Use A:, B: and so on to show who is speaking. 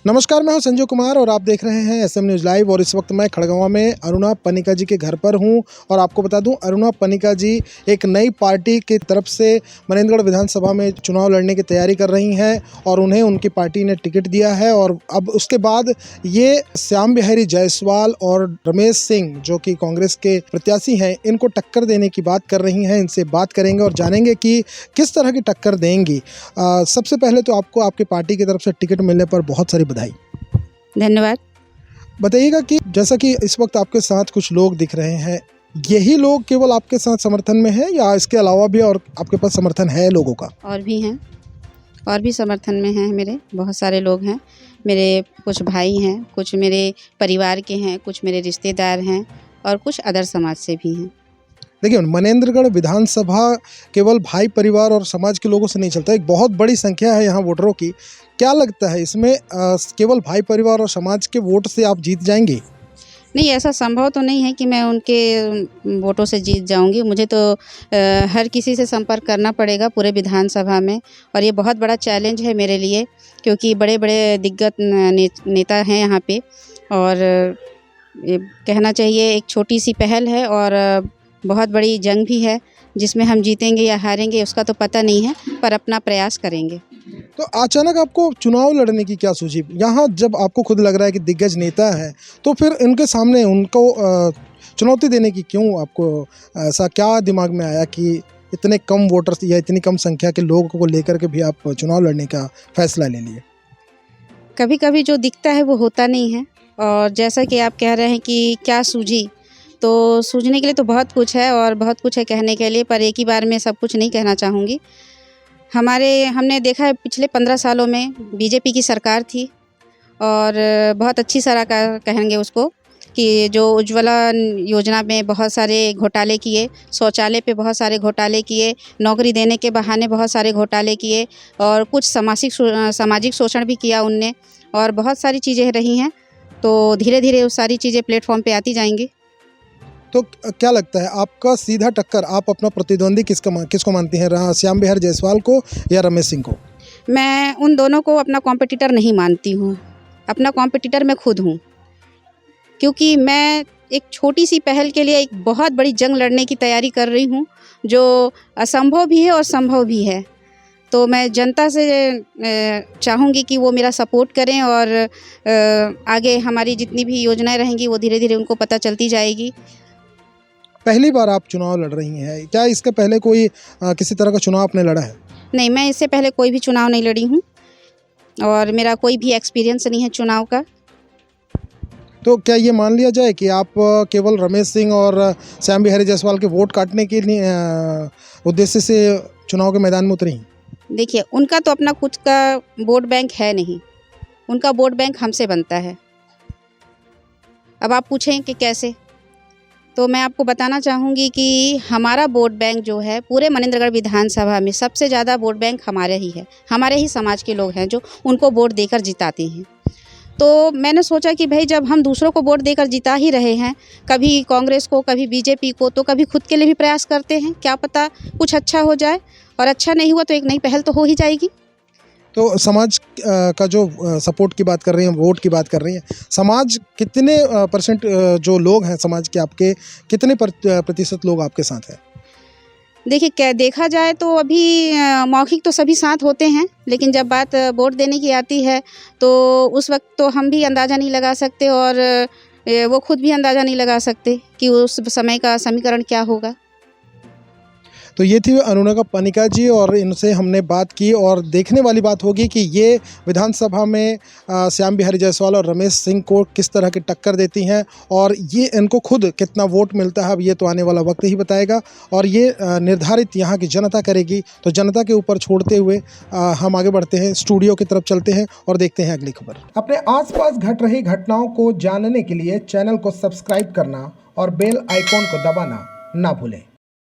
A: नमस्कार, मैं हूं संजय कुमार और आप देख रहे हैं एसएम न्यूज़ लाइव। और इस वक्त मैं खड़गवां में अरुणा पनिका जी के घर पर हूं और आपको बता दूं, अरुणा पनिका जी एक नई पार्टी की तरफ से मनेंद्रगढ़ विधानसभा में चुनाव लड़ने की तैयारी कर रही हैं और उन्हें उनकी पार्टी ने टिकट दिया है। और अब उसके बाद ये श्याम बिहारी जायसवाल और रमेश सिंह, जो कि कांग्रेस के प्रत्याशी हैं, इनको टक्कर देने की बात कर रही हैं। इनसे बात करेंगे और जानेंगे कि किस तरह की टक्कर देंगी। सबसे पहले तो आपको आपकी पार्टी की तरफ से टिकट मिलने पर बहुत सारी बधाई।
B: धन्यवाद।
A: बताइएगा कि जैसा कि इस वक्त आपके साथ कुछ लोग दिख रहे हैं, यही लोग केवल आपके साथ समर्थन में हैं या इसके अलावा भी और आपके पास समर्थन है लोगों का?
B: और भी हैं, और भी समर्थन में हैं। मेरे बहुत सारे लोग हैं। मेरे कुछ भाई हैं, कुछ मेरे परिवार के हैं, कुछ मेरे रिश्तेदार हैं और कुछ अदर समाज से भी हैं।
A: देखिए, मनेंद्रगढ़ विधानसभा केवल भाई परिवार और समाज के लोगों से नहीं चलता, एक बहुत बड़ी संख्या है यहाँ वोटरों की। क्या लगता है इसमें केवल भाई परिवार और समाज के वोट से आप जीत जाएंगे?
B: नहीं, ऐसा संभव तो नहीं है कि मैं उनके वोटों से जीत जाऊंगी। मुझे तो हर किसी से संपर्क करना पड़ेगा पूरे विधानसभा में, और ये बहुत बड़ा चैलेंज है मेरे लिए, क्योंकि बड़े बड़े दिग्गज नेता हैं यहाँ पे। और ये कहना चाहिए एक छोटी सी पहल है और बहुत बड़ी जंग भी है, जिसमें हम जीतेंगे या हारेंगे उसका तो पता नहीं है, पर अपना प्रयास करेंगे।
A: तो अचानक आपको चुनाव लड़ने की क्या सूझी? यहाँ जब आपको खुद लग रहा है कि दिग्गज नेता है, तो फिर इनके सामने उनको चुनौती देने की क्यों आपको ऐसा क्या दिमाग में आया कि इतने कम वोटर्स या इतनी कम संख्या के लोगों को लेकर के भी आप चुनाव लड़ने का फैसला ले लिए?
B: कभी कभी जो दिखता है वो होता नहीं है। और जैसा कि आप कह रहे हैं कि क्या सूझी, तो सूझने के लिए तो बहुत कुछ है और बहुत कुछ है कहने के लिए, पर एक ही बार में सब कुछ नहीं कहना चाहूँगी। हमने देखा है पिछले 15 सालों में बीजेपी की सरकार थी और बहुत अच्छी सरकार कहेंगे उसको, कि जो उज्ज्वला योजना में बहुत सारे घोटाले किए, शौचालय पे बहुत सारे घोटाले किए, नौकरी देने के बहाने बहुत सारे घोटाले किए और कुछ सामाजिक शोषण भी किया उनने, और बहुत सारी चीज़ें रही हैं। तो धीरे धीरे वो सारी चीज़ें प्लेटफॉर्म पे आती जाएंगी।
A: तो क्या लगता है आपका सीधा टक्कर, आप अपना प्रतिद्वंदी किसको मानती हैं, श्याम बिहारी जायसवाल को या रमेश सिंह को?
B: मैं उन दोनों को अपना कॉम्पिटिटर नहीं मानती हूँ। अपना कॉम्पिटिटर मैं खुद हूँ, क्योंकि मैं एक छोटी सी पहल के लिए एक बहुत बड़ी जंग लड़ने की तैयारी कर रही हूँ, जो असंभव भी है और संभव भी है। तो मैं जनता से चाहूँगी कि वो मेरा सपोर्ट करें और आगे हमारी जितनी भी योजनाएं रहेंगी वो धीरे धीरे उनको पता चलती जाएगी।
A: पहली बार आप चुनाव लड़ रही हैं, क्या इसके पहले कोई किसी तरह का चुनाव आपने लड़ा है?
B: नहीं, मैं इससे पहले कोई भी चुनाव नहीं लड़ी हूँ और मेरा कोई भी एक्सपीरियंस नहीं है चुनाव का।
A: तो क्या ये मान लिया जाए कि आप केवल रमेश सिंह और श्याम बिहारी जायसवाल के वोट काटने के लिए उद्देश्य से चुनाव के मैदान में उतरी?
B: देखिए, उनका तो अपना खुद का वोट बैंक है नहीं, उनका वोट बैंक हमसे बनता है। अब आप पूछें कि कैसे, तो मैं आपको बताना चाहूँगी कि हमारा वोट बैंक जो है पूरे मनेंद्रगढ़ विधानसभा में सबसे ज़्यादा वोट बैंक हमारे ही है। हमारे ही समाज के लोग हैं जो उनको वोट देकर जिताते हैं। तो मैंने सोचा कि भाई, जब हम दूसरों को वोट देकर जिता ही रहे हैं, कभी कांग्रेस को, कभी बीजेपी को, तो कभी खुद के लिए भी प्रयास करते हैं। क्या पता कुछ अच्छा हो जाए, और अच्छा नहीं हुआ तो एक नई पहल तो हो ही जाएगी।
A: तो समाज का जो सपोर्ट की बात कर रही हैं, वोट की बात कर रही हैं, समाज कितने परसेंट जो लोग हैं समाज के, आपके कितने प्रतिशत लोग आपके साथ हैं?
B: देखिए, क्या देखा जाए तो अभी मौखिक तो सभी साथ होते हैं, लेकिन जब बात वोट देने की आती है तो उस वक्त तो हम भी अंदाज़ा नहीं लगा सकते और वो खुद भी अंदाज़ा नहीं लगा सकते कि उस समय का समीकरण क्या होगा।
A: तो ये थी अरुणा पनिका जी और इनसे हमने बात की। और देखने वाली बात होगी कि ये विधानसभा में श्याम बिहारी जायसवाल और रमेश सिंह को किस तरह की टक्कर देती हैं और ये इनको खुद कितना वोट मिलता है, अब ये तो आने वाला वक्त ही बताएगा और ये निर्धारित यहाँ की जनता करेगी। तो जनता के ऊपर छोड़ते हुए हम आगे बढ़ते हैं, स्टूडियो की तरफ चलते हैं और देखते हैं अगली खबर। अपने आसपास घट रही घटनाओं को जानने के लिए चैनल को सब्सक्राइब करना और बेल आइकॉन को दबाना ना भूलें।